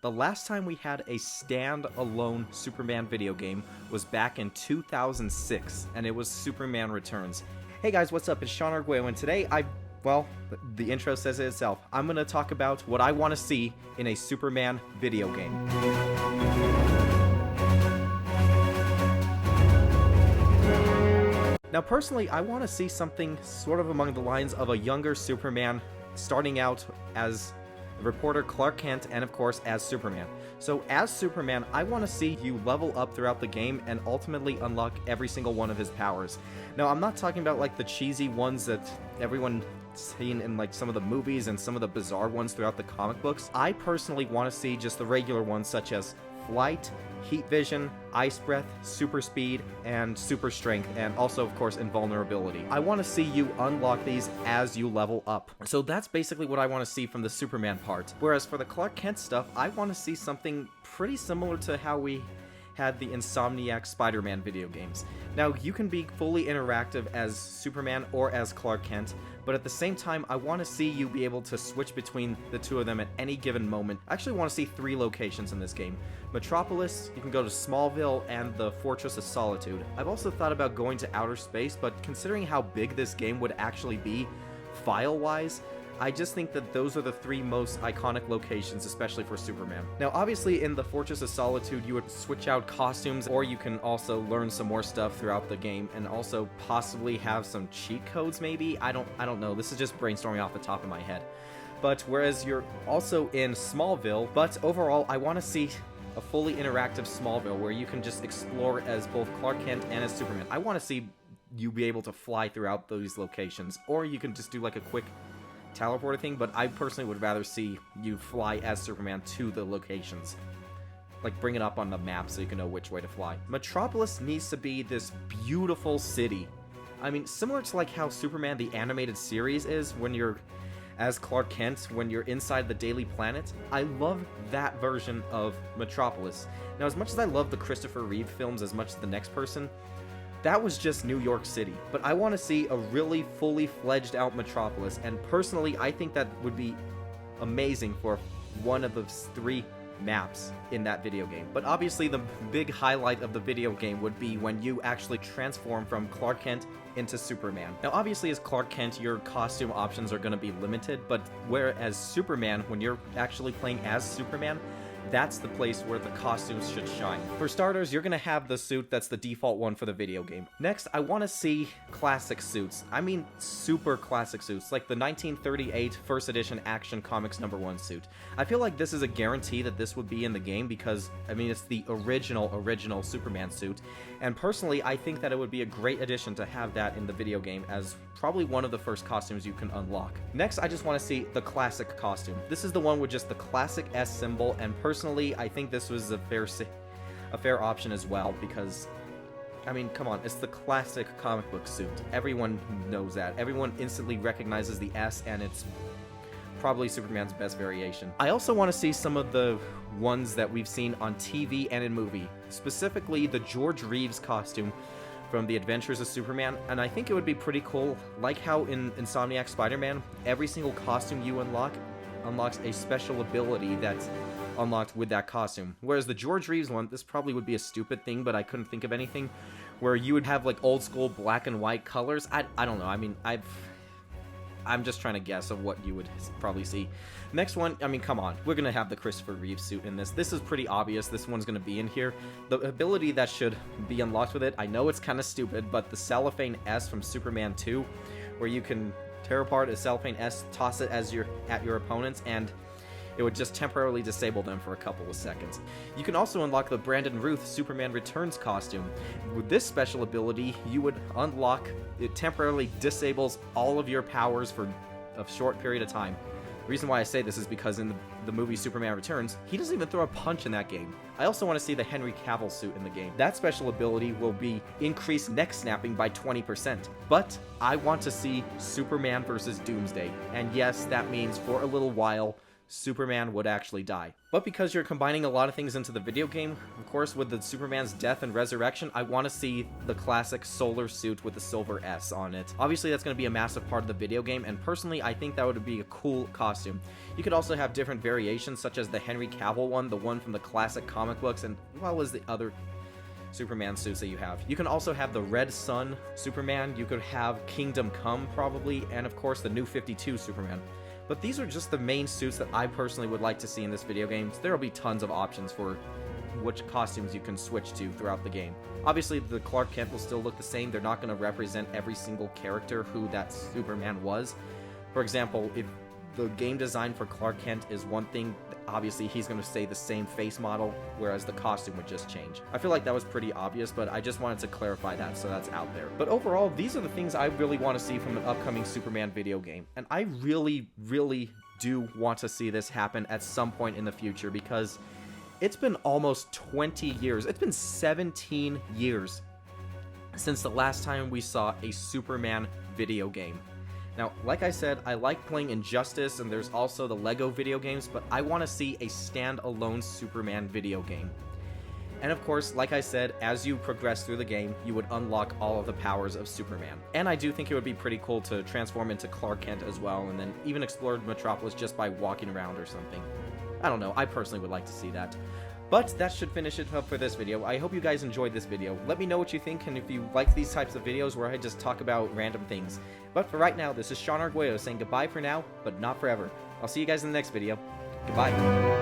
The last time we had a stand-alone Superman video game was back in 2006, and it was Superman Returns. Hey guys, what's up? It's Sean Arguello, and today well, the intro says it itself. I'm going to talk about what I want to see in a Superman video game. Now, personally, I want to see something sort of along the lines of a younger Superman starting out as reporter Clark Kent and, of course, as Superman. So, as Superman, I want to see you level up throughout the game and ultimately unlock every single one of his powers. Now, I'm not talking about, like, the cheesy ones that everyone seen in, like, some of the movies and some of the bizarre ones throughout the comic books. I personally want to see just the regular ones, such as Flight, Heat Vision, Ice Breath, Super Speed, and Super Strength, and also, of course, Invulnerability. I want to see you unlock these as you level up. So that's basically what I want to see from the Superman part. Whereas for the Clark Kent stuff, I want to see something pretty similar to how we had the Insomniac Spider-Man video games. Now, you can be fully interactive as Superman or as Clark Kent, but at the same time, I want to see you be able to switch between the two of them at any given moment. I actually want to see 3 locations in this game. Metropolis, you can go to Smallville, and the Fortress of Solitude. I've also thought about going to outer space, but considering how big this game would actually be, file-wise, I just think that those are the 3 most iconic locations, especially for Superman. Now, obviously, in the Fortress of Solitude, you would switch out costumes, or you can also learn some more stuff throughout the game, and also possibly have some cheat codes, maybe? I don't know. This is just brainstorming off the top of my head. But whereas you're also in Smallville, but overall, I want to see a fully interactive Smallville where you can just explore as both Clark Kent and as Superman. I want to see you be able to fly throughout those locations, or you can just do like a quick teleporter thing, but I personally would rather see you fly as Superman to the locations. Like, bring it up on the map so you can know which way to fly. Metropolis needs to be this beautiful city. I mean, similar to like how Superman the animated series is when you're as Clark Kent, when you're inside the Daily Planet. I love that version of Metropolis. Now, as much as I love the Christopher Reeve films as much as the next person, that was just New York City, but I want to see a really fully fledged out Metropolis, and personally, I think that would be amazing for one of the 3 maps in that video game. But obviously, the big highlight of the video game would be when you actually transform from Clark Kent into Superman. Now, obviously, as Clark Kent, your costume options are going to be limited, but whereas Superman, when you're actually playing as Superman, that's the place where the costumes should shine. For starters, you're gonna have the suit that's the default one for the video game. Next, I want to see classic suits. I mean super classic suits, like the 1938 First Edition Action Comics #1 suit. I feel like this is a guarantee that this would be in the game because, I mean, it's the original Superman suit. And personally, I think that it would be a great addition to have that in the video game as probably one of the first costumes you can unlock. Next, I just want to see the classic costume. This is the one with just the classic S symbol, and personally, I think this was a fair option as well because, I mean, come on, it's the classic comic book suit. Everyone knows that. Everyone instantly recognizes the S, and it's probably Superman's best variation. I also want to see some of the ones that we've seen on TV and in movie, specifically the George Reeves costume from The Adventures of Superman, and I think it would be pretty cool, like how in Insomniac Spider-Man, every single costume you unlocks a special ability that's unlocked with that costume. Whereas the George Reeves one, this probably would be a stupid thing, but I couldn't think of anything, where you would have like old school black and white colors. I don't know, I mean, I'm just trying to guess of what you would probably see. Next one, I mean, come on. We're going to have the Christopher Reeve suit in this. This is pretty obvious. This one's going to be in here. The ability that should be unlocked with it, I know it's kind of stupid, but the Cellophane S from Superman 2, where you can tear apart a Cellophane S, toss it at your opponents, and it would just temporarily disable them for a couple of seconds. You can also unlock the Brandon Routh Superman Returns costume. With this special ability, you would unlock, it temporarily disables all of your powers for a short period of time. The reason why I say this is because in the movie Superman Returns, he doesn't even throw a punch in that game. I also want to see the Henry Cavill suit in the game. That special ability will be increased neck snapping by 20%. But I want to see Superman versus Doomsday. And yes, that means for a little while, Superman would actually die. But because you're combining a lot of things into the video game, of course with the Superman's death and resurrection, I want to see the classic solar suit with the silver S on it. Obviously that's going to be a massive part of the video game, and personally I think that would be a cool costume. You could also have different variations, such as the Henry Cavill one, the one from the classic comic books, and well as the other Superman suits that you have. You can also have the Red Sun Superman, you could have Kingdom Come probably, and of course the New 52 Superman. But these are just the main suits that I personally would like to see in this video game. There will be tons of options for which costumes you can switch to throughout the game. Obviously the Clark Kent will still look the same. They're not going to represent every single character who that Superman was. For example, if the game design for Clark Kent is one thing, obviously he's going to stay the same face model, whereas the costume would just change. I feel like that was pretty obvious, but I just wanted to clarify that so that's out there. But overall, these are the things I really want to see from an upcoming Superman video game. And I really do want to see this happen at some point in the future, because it's been almost 20 years. It's been 17 years since the last time we saw a Superman video game. Now, like I said, I like playing Injustice, and there's also the LEGO video games, but I want to see a standalone Superman video game. And of course, like I said, as you progress through the game, you would unlock all of the powers of Superman. And I do think it would be pretty cool to transform into Clark Kent as well, and then even explore Metropolis just by walking around or something. I don't know, I personally would like to see that. But that should finish it up for this video. I hope you guys enjoyed this video. Let me know what you think, and if you like these types of videos where I just talk about random things. But for right now, this is Sean Arguello saying goodbye for now, but not forever. I'll see you guys in the next video. Goodbye.